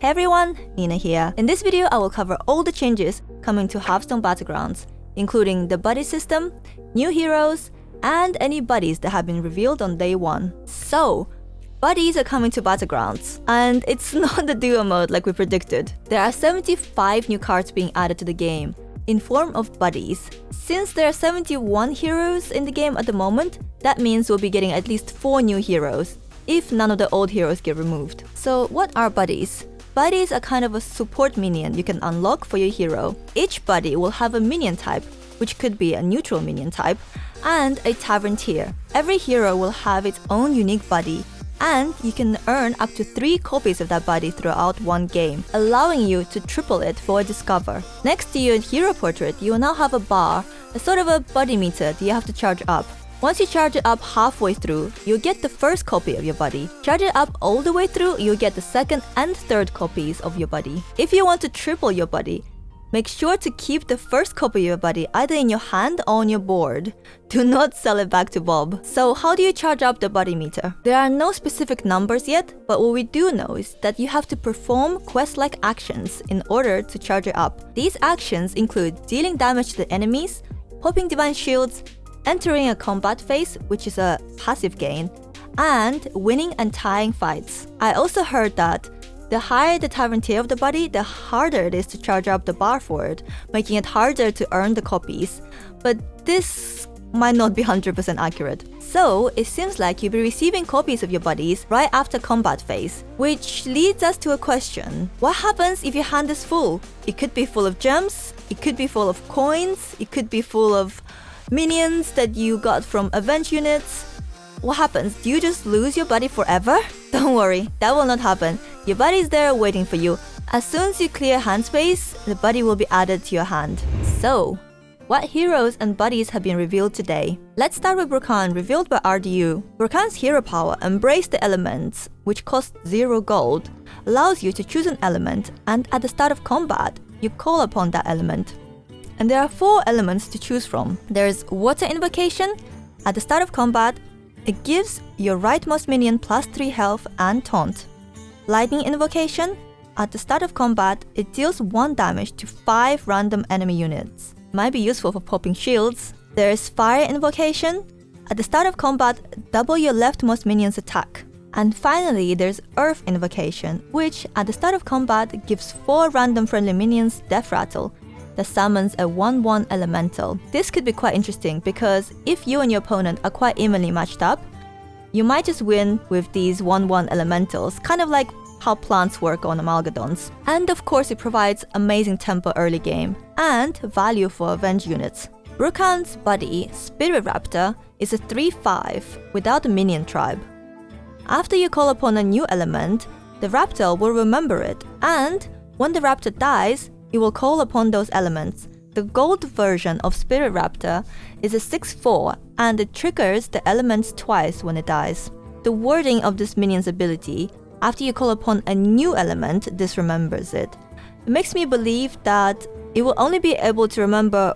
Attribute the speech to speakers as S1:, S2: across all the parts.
S1: Hey everyone, Nina here. In this video, I will cover all the changes coming to Hearthstone Battlegrounds, including the buddy system, new heroes, and any buddies that have been revealed on day 1. So, buddies are coming to Battlegrounds, and it's not the duo mode like we predicted. There are 75 new cards being added to the game, in form of buddies. Since there are 71 heroes in the game at the moment, that means we'll be getting at least 4 new heroes, if none of the old heroes get removed. So what are buddies? Buddies are kind of a support minion you can unlock for your hero. Each buddy will have a minion type, which could be a neutral minion type, and a tavern tier. Every hero will have its own unique buddy, and you can earn up to 3 copies of that buddy throughout one game, allowing you to triple it for a discover. Next to your hero portrait, you will now have a bar, a sort of a buddy meter that you have to charge up. Once you charge it up halfway through, you'll get the first copy of your buddy. Charge it up all the way through, you'll get the second and third copies of your buddy. If you want to triple your buddy, make sure to keep the first copy of your buddy either in your hand or on your board. Do not sell it back to Bob. So how do you charge up the buddy meter? There are no specific numbers yet, but what we do know is that you have to perform quest-like actions in order to charge it up. These actions include dealing damage to the enemies, popping divine shields, entering a combat phase, which is a passive gain, and winning and tying fights. I also heard that the higher the tavern tier of the buddy, the harder it is to charge up the bar for it, making it harder to earn the copies. But this might not be 100% accurate. So, it seems like you'll be receiving copies of your buddies right after combat phase, which leads us to a question. What happens if your hand is full? It could be full of gems, it could be full of coins, it could be full of minions that you got from Avenge units. What happens? Do you just lose your buddy forever? Don't worry, that will not happen. Your buddy is there waiting for you. As soon as you clear hand space, the buddy will be added to your hand. So, what heroes and buddies have been revealed today? Let's start with Rakan, revealed by RDU. Rakan's hero power, Embrace the Elements, which costs 0 gold, allows you to choose an element, and at the start of combat, you call upon that element. And there are 4 elements to choose from. There's Water Invocation. At the start of combat, it gives your rightmost minion plus 3 health and taunt. Lightning Invocation. At the start of combat, it deals 1 damage to 5 random enemy units. Might be useful for popping shields. There's Fire Invocation. At the start of combat, double your leftmost minion's attack. And finally, there's Earth Invocation, which at the start of combat gives 4 random friendly minions Death Rattle that summons a 1/1 elemental. This could be quite interesting because if you and your opponent are quite evenly matched up, you might just win with these 1/1 elementals, kind of like how plants work on Amalgadons. And of course, it provides amazing tempo early game and value for Avenge units. Rakan's buddy, Spirit Raptor, is a 3/5 without a minion tribe. After you call upon a new element, the Raptor will remember it, and when the Raptor dies, it will call upon those elements. The gold version of Spirit Raptor is a 6/4, and it triggers the elements twice when it dies. The wording of this minion's ability, after you call upon a new element, this remembers it. It makes me believe that it will only be able to remember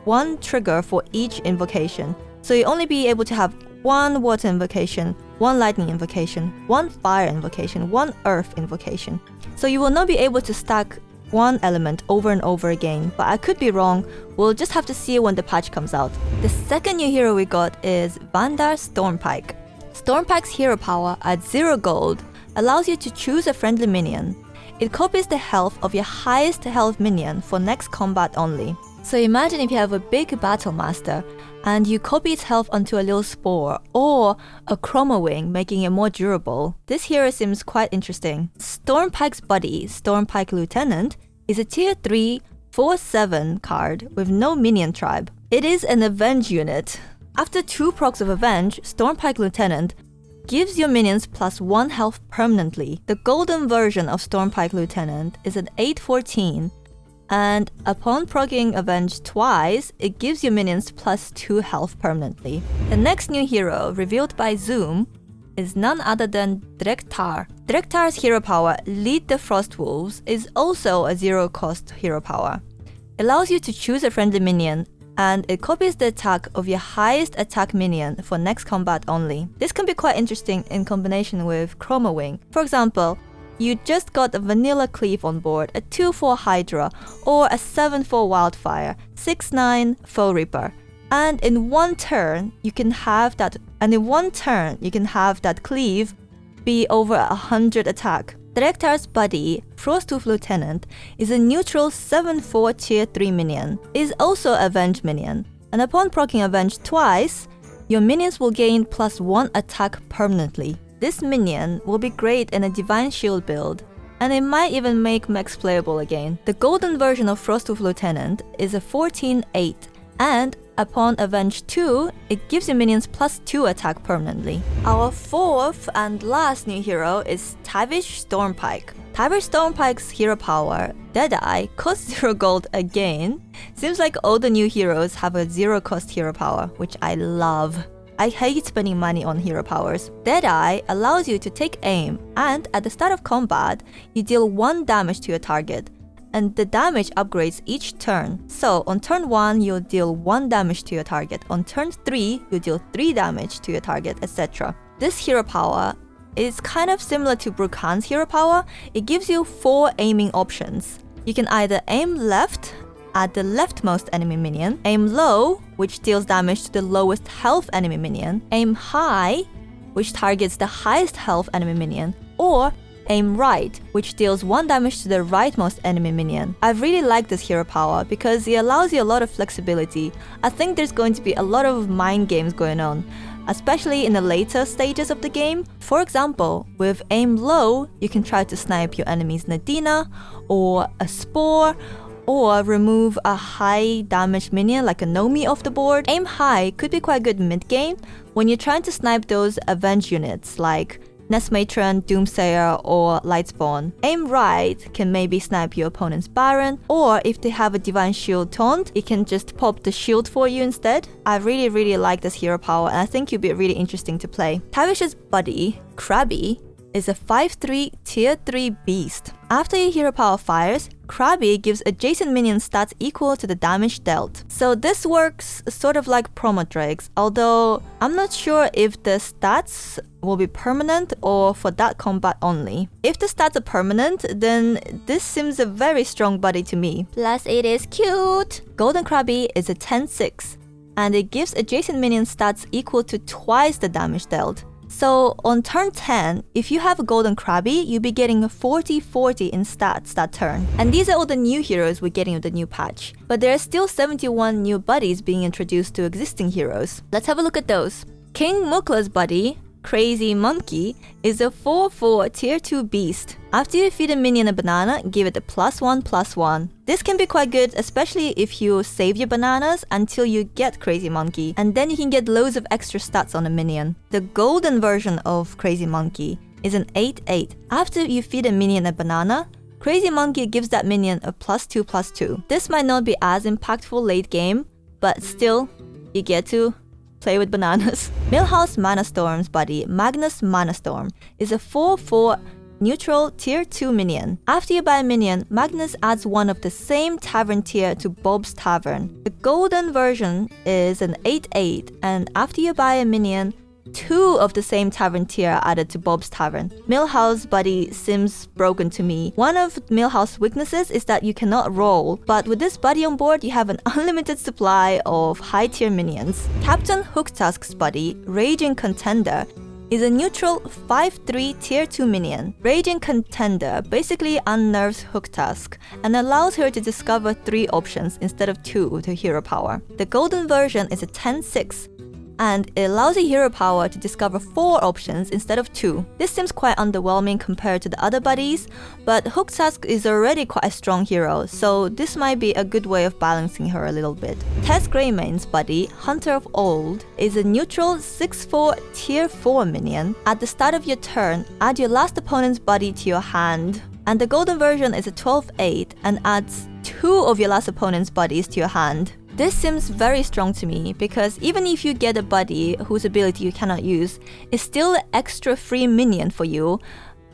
S1: 1 trigger for each invocation. So you'll only be able to have 1 water invocation, 1 lightning invocation, 1 fire invocation, 1 earth invocation. So you will not be able to stack 1 element over and over again, but I could be wrong. We'll just have to see when the patch comes out. The second new hero we got is Bandar Stormpike. Stormpike's hero power at 0 gold allows you to choose a friendly minion. It copies the health of your highest health minion for next combat only. So imagine if you have a big battle master and you copy its health onto a little spore or a chroma wing, making it more durable. This hero seems quite interesting. Stormpike's buddy, Stormpike Lieutenant, is a tier 3 4/7 card with no minion tribe. It is an Avenge unit. After 2 procs of Avenge, Stormpike Lieutenant gives your minions plus 1 health permanently. The golden version of Stormpike Lieutenant is an 8/14, and upon proccing Avenge twice, it gives your minions plus 2 health permanently. The next new hero, revealed by Zoom, is none other than Draktar. Draktar's hero power, Lead the Frostwolves, is also a 0-cost hero power. It allows you to choose a friendly minion, and it copies the attack of your highest attack minion for next combat only. This can be quite interesting in combination with Chroma Wing. For example, you just got a vanilla cleave on board, a 2/4 Hydra, or a 7/4 Wildfire, 6/9 Foe Reaper. And in one turn, you can have that cleave be over 100 attack. Draktar's buddy, Frosthoof Lieutenant, is a neutral 7/4 tier 3 minion. It is also a Avenge minion, and upon proccing Avenge twice, your minions will gain +1 attack permanently. This minion will be great in a Divine Shield build, and it might even make mechs playable again. The golden version of Frosthoof Lieutenant is a 14/8, and upon Avenge 2, it gives your minions +2 attack permanently. Our fourth and last new hero is Tywish Stormpike. Tywish Stormpike's hero power, Deadeye, costs 0 gold again. Seems like all the new heroes have a 0 cost hero power, which I love. I hate spending money on hero powers. Deadeye allows you to take aim, and at the start of combat, you deal 1 damage to your target, and the damage upgrades each turn. So on turn 1, you'll deal 1 damage to your target. On turn 3, you'll deal 3 damage to your target, etc. This hero power is kind of similar to Rakan's hero power. It gives you 4 aiming options. You can either aim left at the leftmost enemy minion, aim low, which deals damage to the lowest health enemy minion, aim high, which targets the highest health enemy minion, or aim right, which deals 1 damage to the rightmost enemy minion. I really like this hero power because it allows you a lot of flexibility. I think there's going to be a lot of mind games going on, especially in the later stages of the game. For example, with aim low, you can try to snipe your enemy's Nadina, or a Spore, or remove a high damage minion like a Nomi off the board. Aim high could be quite good mid-game when you're trying to snipe those Avenge units like Nest Matron, Doomsayer, or Lightspawn. Aim right can maybe snipe your opponent's Baron, or if they have a Divine Shield taunt, it can just pop the shield for you instead. I really like this hero power, and I think it'll be really interesting to play. Tywish's buddy, Krabby, is a 5/3 tier 3 beast. After your hero power fires, Krabby gives adjacent minion stats equal to the damage dealt. So this works sort of like promo drakes, although I'm not sure if the stats will be permanent or for that combat only. If the stats are permanent, then this seems a very strong buddy to me. Plus it is cute! Golden Krabby is a 10/6, and it gives adjacent minion stats equal to twice the damage dealt. So on turn 10, if you have a Golden Krabby, you'll be getting a 40/40 in stats that turn. And these are all the new heroes we're getting with the new patch. But there are still 71 new buddies being introduced to existing heroes. Let's have a look at those. King Mukla's buddy, Crazy Monkey, is a 4/4 tier 2 beast. After you feed a minion a banana, give it a +1/+1. This can be quite good, especially if you save your bananas until you get Crazy Monkey, and then you can get loads of extra stats on a minion. The golden version of Crazy Monkey is an 8/8. After you feed a minion a banana, Crazy Monkey gives that minion a +2/+2. This might not be as impactful late game, but still, you get to play with bananas. Millhouse Manastorm's buddy, Magnus Manastorm, is a 4/4 neutral tier 2 minion. After you buy a minion, Magnus adds one of the same tavern tier to Bob's Tavern. The golden version is an 8/8, and after you buy a minion, 2 of the same tavern tier are added to Bob's Tavern. Millhouse buddy seems broken to me. One of Millhouse weaknesses is that you cannot roll, but with this buddy on board, you have an unlimited supply of high tier minions. Captain Hooktusk's buddy, Raging Contender, is a neutral 5/3 tier 2 minion. Raging Contender basically unnerves Hooktusk and allows her to discover 3 options instead of 2 with her hero power. The golden version is a 10/6, and it allows a hero power to discover 4 options instead of 2. This seems quite underwhelming compared to the other buddies, but Hooktusk is already quite a strong hero, so this might be a good way of balancing her a little bit. Tess Greymane's buddy, Hunter of Old, is a neutral 6/4 tier 4 minion. At the start of your turn, add your last opponent's buddy to your hand. And the golden version is a 12/8 and adds 2 of your last opponent's buddies to your hand. This seems very strong to me, because even if you get a buddy whose ability you cannot use, it's still an extra free minion for you,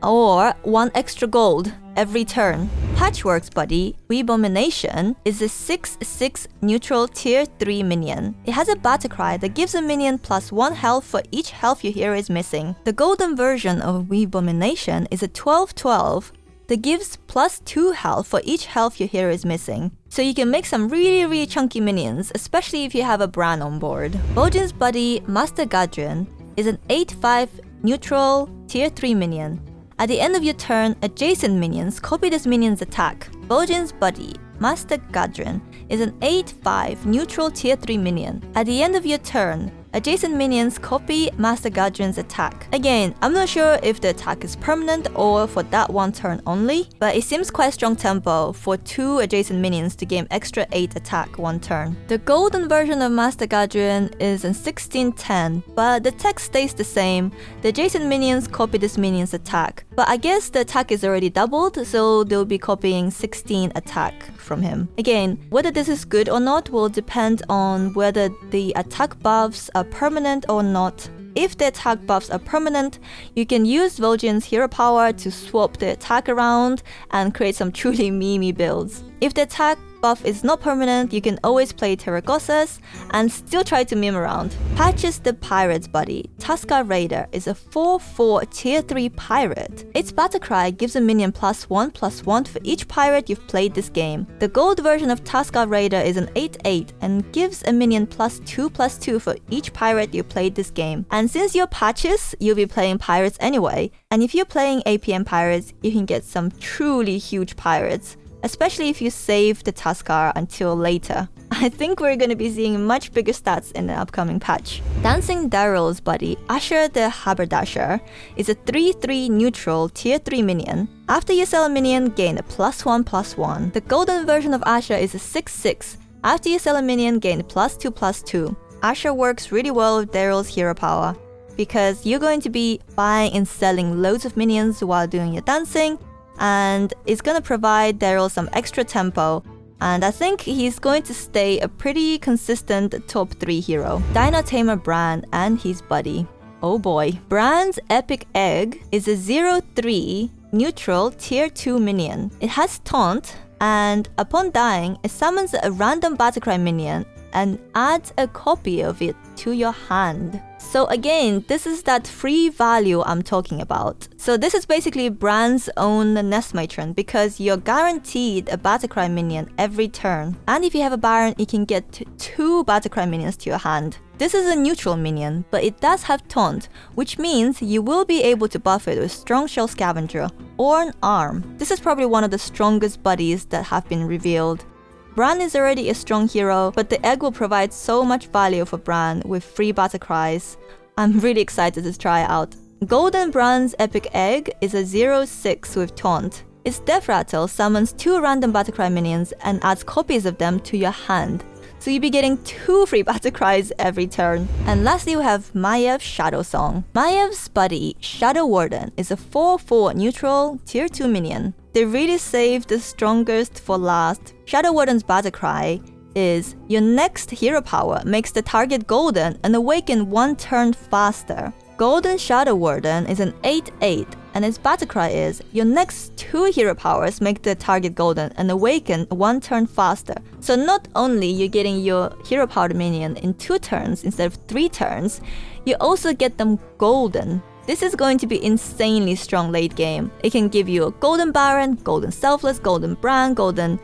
S1: or 1 extra gold every turn. Patchwork's buddy, Abomination, is a 6/6 neutral tier 3 minion. It has a battle cry that gives a minion +1 health for each health your hero is missing. The golden version of Abomination is a 12/12 that gives +2 health for each health your hero is missing. So you can make some really chunky minions, especially if you have a Bran on board. Vol'jin's buddy, Master Gadrin, is an 8/5 neutral tier 3 minion. At the end of your turn, adjacent minions copy this minion's attack. Vol'jin's buddy, Master Gadrin, is an 8/5 neutral tier 3 minion. At the end of your turn, adjacent minions copy Master Gadrin's attack. Again, I'm not sure if the attack is permanent or for that one turn only, but it seems quite strong tempo for 2 adjacent minions to gain extra 8 attack one turn. The golden version of Master Gadrin is in 16/10, but the text stays the same. The adjacent minions copy this minion's attack. But I guess the attack is already doubled, so they'll be copying 16 attack from him. Again, whether this is good or not will depend on whether the attack buffs are permanent or not. If the attack buffs are permanent, you can use Vol'jin's hero power to swap the attack around and create some truly memey builds. If the attack buff is not permanent, you can always play Terragosas and still try to meme around. Patches the Pirate's buddy, Tuskar Raider, is a 4/4 tier 3 pirate. Its battle cry gives a minion +1/+1 for each pirate you've played this game. The gold version of Tuskar Raider is an 8/8 and gives a minion +2/+2 for each pirate you played this game. And since you're Patches, you'll be playing pirates anyway. And if you're playing APM pirates, you can get some truly huge pirates, especially if you save the Tuskar until later. I think we're going to be seeing much bigger stats in the upcoming patch. Dancing Daryl's buddy, Asher the Haberdasher, is a 3/3 neutral tier 3 minion. After you sell a minion, gain a +1/+1. The golden version of Asher is a 6/6. After you sell a minion, gain +2/+2. Asher works really well with Daryl's hero power, because you're going to be buying and selling loads of minions while doing your dancing, and it's going to provide Daryl some extra tempo, and I think he's going to stay a pretty consistent top 3 hero. Dino Tamer Bran and his buddy. Oh boy. Bran's Epic Egg is a 0/3 neutral tier 2 minion. It has taunt, and upon dying, it summons a random battlecry minion and adds a copy of it to your hand. So again, this is that free value I'm talking about. So this is basically Bran's own Nest Matron, because you're guaranteed a Battlecry minion every turn. And if you have a Baron, you can get 2 Battlecry minions to your hand. This is a neutral minion, but it does have taunt, which means you will be able to buff it with Strong Shell Scavenger or an arm. This is probably one of the strongest buddies that have been revealed. Bran is already a strong hero, but the egg will provide so much value for Bran with free battle cries. I'm really excited to try it out. Golden Bran's Epic Egg is a 0/6 with taunt. Its Death Rattle summons 2 random battlecry minions and adds copies of them to your hand. So you'll be getting 2 free battle cries every turn. And lastly, we have Mayev's Shadow Song. Mayev's buddy, Shadow Warden, is a 4/4 neutral tier 2 minion. They really saved the strongest for last. Shadow Warden's battle cry is your next hero power makes the target golden and awaken 1 turn faster. Golden Shadow Warden is an 8/8, and its battle cry is your next 2 hero powers make the target golden and awaken 1 turn faster. So not only you're getting your hero powered minion in 2 turns instead of 3 turns, you also get them golden. This is going to be insanely strong late game. It can give you a golden Baron, golden Selfless, golden Bran, golden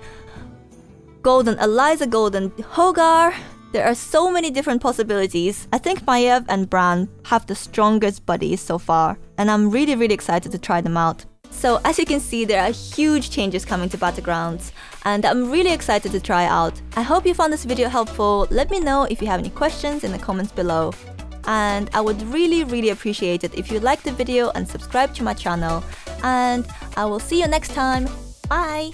S1: Eliza, golden Hogar. There are so many different possibilities. I think Maiev and Bran have the strongest buddies so far, and I'm really excited to try them out. So as you can see, there are huge changes coming to Battlegrounds, and I'm really excited to try out. I hope you found this video helpful. Let me know if you have any questions in the comments below. And I would really appreciate it if you like the video and subscribe to my channel. And I will see you next time. Bye!